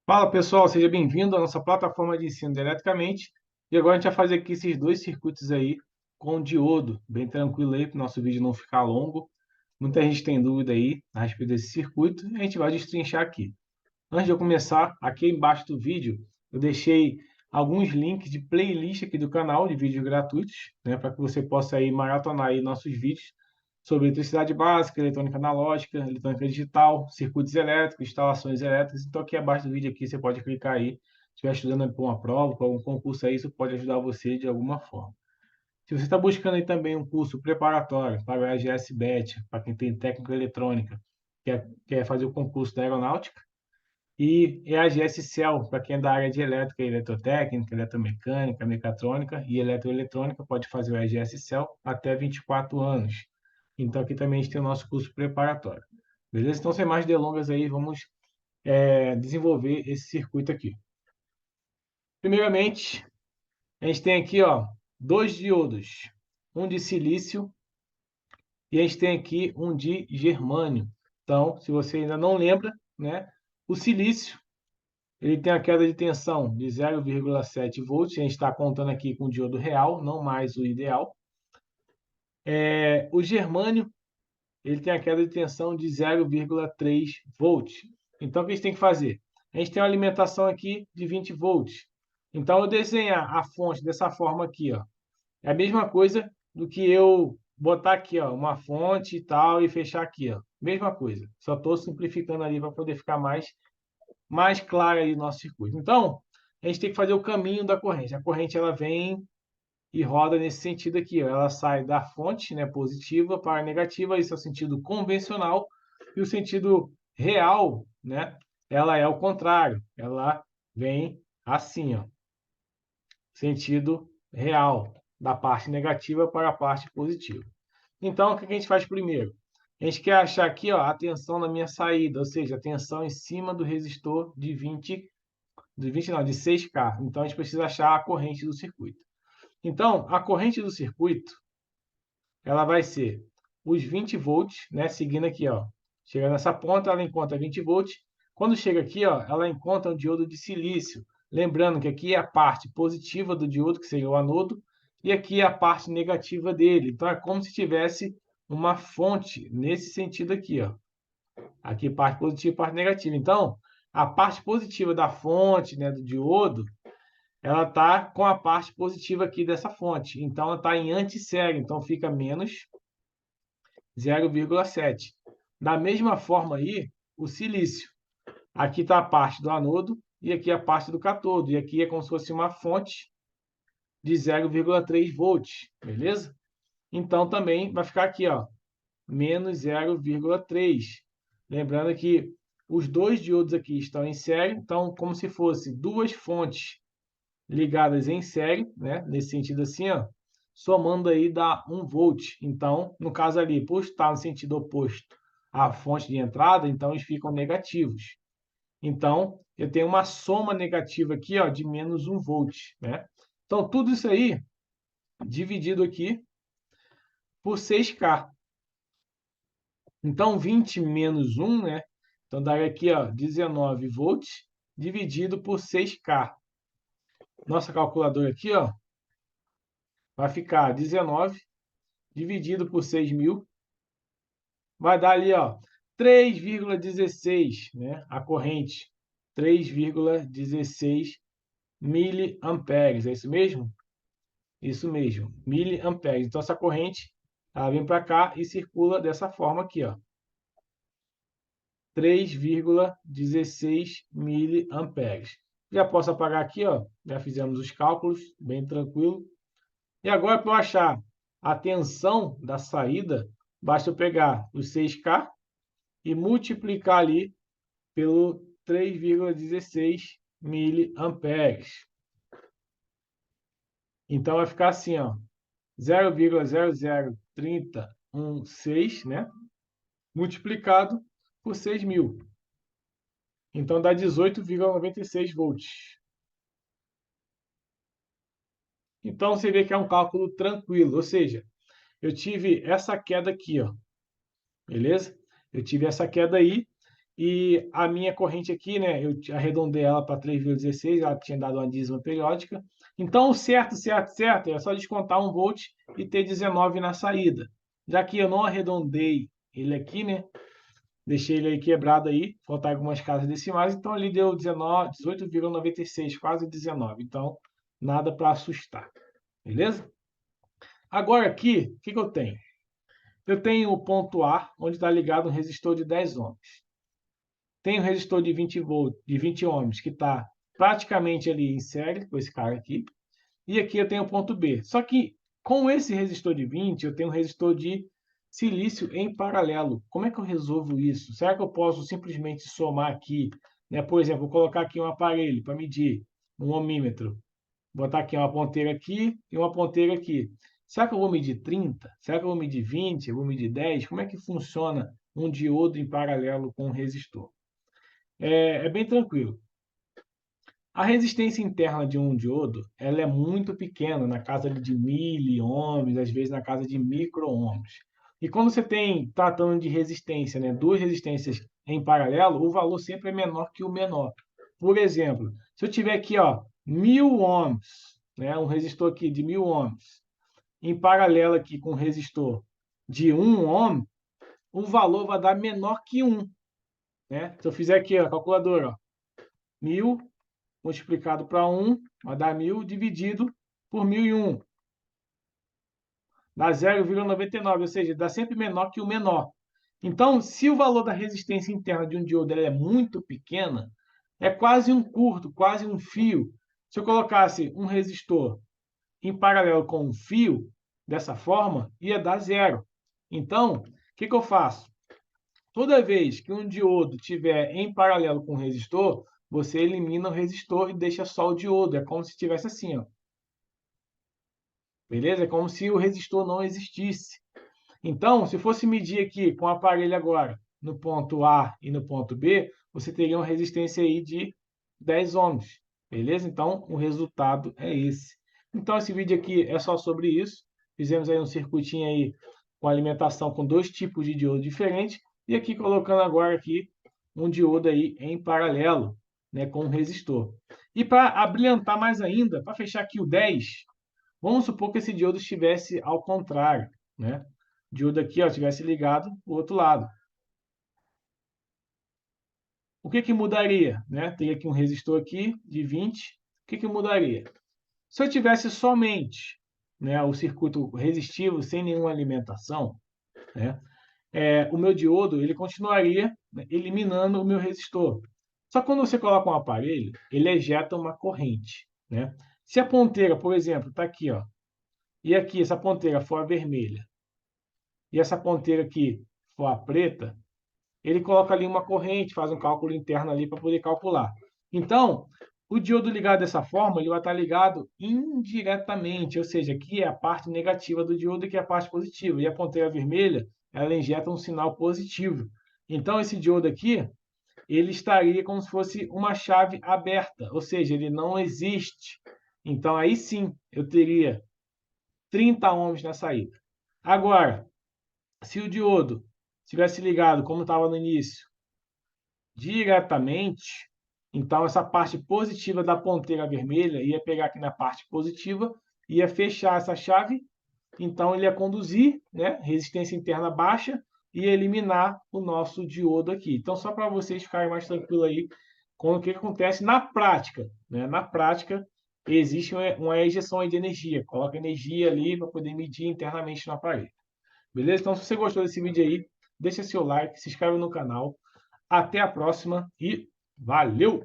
Fala pessoal, seja bem-vindo à nossa plataforma de ensino de Eletricamente. E agora a gente vai fazer aqui esses dois circuitos aí com diodo, bem tranquilo aí para o nosso vídeo não ficar longo. Muita gente tem dúvida aí a respeito desse circuito e a gente vai destrinchar aqui. Antes de eu começar, aqui embaixo do vídeo eu deixei alguns links de playlist aqui do canal de vídeos gratuitos, né, para que você possa aí maratonar aí nossos vídeos sobre eletricidade básica, eletrônica analógica, eletrônica digital, circuitos elétricos, instalações elétricas. Então aqui abaixo do vídeo aqui você pode clicar aí, se estiver estudando para uma prova, para algum concurso aí, isso pode ajudar você de alguma forma. Se você está buscando aí também um curso preparatório para o EAGS-BET, para quem tem técnica eletrônica, quer fazer o concurso da aeronáutica, e EAGS-CEL, para quem é da área de elétrica, eletrotécnica, eletromecânica, mecatrônica e eletroeletrônica, pode fazer o EAGS-CEL até 24 anos. Então, aqui também a gente tem o nosso curso preparatório. Beleza? Então, sem mais delongas aí, vamos desenvolver esse circuito aqui. Primeiramente, a gente tem aqui ó, dois diodos, um de silício e a gente tem aqui um de germânio. Então, se você ainda não lembra, né, o silício ele tem a queda de tensão de 0,7 volts. A gente está contando aqui com o diodo real, não mais o ideal. O germânio ele tem a queda de tensão de 0,3 volts. Então, o que a gente tem que fazer? A gente tem uma alimentação aqui de 20 volts. Então, eu desenhar a fonte dessa forma aqui, ó, é a mesma coisa do que eu botar aqui ó, uma fonte e tal e fechar aqui. Ó. Mesma coisa. Só estou simplificando ali para poder ficar mais claro aí o nosso circuito. Então, a gente tem que fazer o caminho da corrente. A corrente ela vem e roda nesse sentido aqui. Ó. Ela sai da fonte, né, positiva para a negativa. Isso é o sentido convencional. E o sentido real, né, ela é o contrário. Ela vem assim, ó, sentido real, da parte negativa para a parte positiva. Então, o que a gente faz primeiro? A gente quer achar aqui ó, a tensão na minha saída, ou seja, a tensão em cima do resistor de 20 não, de 6K. Então, a gente precisa achar a corrente do circuito. Então, a corrente do circuito, ela vai ser os 20 volts, né, seguindo aqui, ó. Chega nessa ponta, ela encontra 20 volts. Quando chega aqui, ó, ela encontra um diodo de silício. Lembrando que aqui é a parte positiva do diodo, que seria o anodo, e aqui é a parte negativa dele. Então, é como se tivesse uma fonte nesse sentido aqui, ó. Aqui parte positiva e parte negativa. Então, a parte positiva da fonte, né, do diodo, ela está com a parte positiva aqui dessa fonte. Então, ela está em antissérie. Então, fica menos 0,7. Da mesma forma aí, o silício. Aqui está a parte do anodo e aqui a parte do cátodo. E aqui é como se fosse uma fonte de 0,3 volts, beleza? Então, também vai ficar aqui, ó, menos 0,3. Lembrando que os dois diodos aqui estão em série, então como se fosse duas fontes ligadas em série, né? Nesse sentido assim, ó, somando aí dá 1 volt. Então, no caso ali, por estar no sentido oposto à fonte de entrada, então eles ficam negativos. Então, eu tenho uma soma negativa aqui, ó, de menos 1 volt, né? Então, tudo isso aí dividido aqui por 6K. Então, 20 menos 1, né? Então, daria aqui, ó, 19 volts dividido por 6K. Nossa calculadora aqui, ó, vai ficar 19 dividido por 6.000. Vai dar ali, ó, 3,16, né? A corrente, 3,16 miliamperes. É isso mesmo? Isso mesmo, miliamperes. Então, essa corrente, ela vem para cá e circula dessa forma aqui, ó. 3,16 miliamperes. Já posso apagar aqui, ó. Já fizemos os cálculos, bem tranquilo. E agora, para eu achar a tensão da saída, basta eu pegar os 6K e multiplicar ali pelo 3,16 miliamperes. Então, vai ficar assim, ó, 0,00316, né? Multiplicado por 6.000. Então, dá 18,96 volts. Então, você vê que é um cálculo tranquilo, ou seja, eu tive essa queda aqui, ó, beleza? Eu tive essa queda aí, E a minha corrente aqui, né, eu arredondei ela para 3,16, ela tinha dado uma dízima periódica. Então, o certo é só descontar 1 volt e ter 19 na saída. Já que eu não arredondei ele aqui, né, deixei ele aí quebrado aí, faltar algumas casas decimais, então ali deu 19, 18,96, quase 19. Então, nada para assustar, beleza? Agora aqui, o que eu tenho? Eu tenho o ponto A, onde está ligado um resistor de 10 ohms. Tem um resistor de 20 volts, de 20 ohms, que está praticamente ali em série com esse cara aqui. E aqui eu tenho o ponto B. Só que com esse resistor de 20, eu tenho um resistor de silício em paralelo. Como é que eu resolvo isso? Será que eu posso simplesmente somar aqui, né? Por exemplo, vou colocar aqui um aparelho para medir, um ohmímetro. Vou botar aqui uma ponteira aqui e uma ponteira aqui. Será que eu vou medir 30? Será que eu vou medir 20? Eu vou medir 10? Como é que funciona um diodo em paralelo com um resistor? É bem tranquilo. A resistência interna de um diodo, ela é muito pequena, na casa de miliohms, às vezes na casa de micro-ohms. E quando você tem, tratando de resistência, né, duas resistências em paralelo, o valor sempre é menor que o menor. Por exemplo, se eu tiver aqui, ó, 1000 ohms, né, um resistor aqui de 1000 ohms, em paralelo aqui com um resistor de 1 ohm, o valor vai dar menor que 1. Né? Se eu fizer aqui, ó, a calculadora, ó, 1000 multiplicado para 1 vai dar 1000 dividido por 1001. Dá 0,99, ou seja, dá sempre menor que o menor. Então, se o valor da resistência interna de um diodo é muito pequena, é quase um curto, quase um fio. Se eu colocasse um resistor em paralelo com um fio, dessa forma, ia dar zero. Então, o que eu faço? Toda vez que um diodo estiver em paralelo com um resistor, você elimina o resistor e deixa só o diodo. É como se estivesse assim, ó. Beleza? É como se o resistor não existisse. Então, se fosse medir aqui com o aparelho agora, no ponto A e no ponto B, você teria uma resistência aí de 10 ohms. Beleza? Então, o resultado é esse. Então, esse vídeo aqui é só sobre isso. Fizemos aí um circuitinho aí com alimentação com dois tipos de diodo diferentes. E aqui colocando agora aqui um diodo aí em paralelo, né, com um resistor. E para abrilhantar mais ainda, para fechar aqui o 10, vamos supor que esse diodo estivesse ao contrário, né? O diodo aqui, ó, estivesse ligado do outro lado. O que mudaria, né? Teria aqui um resistor aqui de 20. O que mudaria? Se eu tivesse somente, né, o circuito resistivo sem nenhuma alimentação, né, o meu diodo ele continuaria, né, eliminando o meu resistor. Só que quando você coloca um aparelho, ele ejeta uma corrente, né? Se a ponteira, por exemplo, está aqui, ó, e aqui essa ponteira for a vermelha, e essa ponteira aqui for a preta, ele coloca ali uma corrente, faz um cálculo interno ali para poder calcular. Então, o diodo ligado dessa forma, ele vai estar ligado indiretamente, ou seja, aqui é a parte negativa do diodo e aqui é a parte positiva. E a ponteira vermelha, ela injeta um sinal positivo. Então, esse diodo aqui, ele estaria como se fosse uma chave aberta, ou seja, ele não existe. Então, aí sim, eu teria 30 ohms na saída. Agora, se o diodo tivesse ligado, como estava no início, diretamente, então essa parte positiva da ponteira vermelha ia pegar aqui na parte positiva, ia fechar essa chave, então ele ia conduzir, né, resistência interna baixa, e eliminar o nosso diodo aqui. Então, só para vocês ficarem mais tranquilos aí com o que acontece na prática. Né? Na prática, existe uma ejeção de energia. Coloca energia ali para poder medir internamente no aparelho. Beleza? Então, se você gostou desse vídeo aí, deixa seu like, se inscreve no canal. Até a próxima e valeu!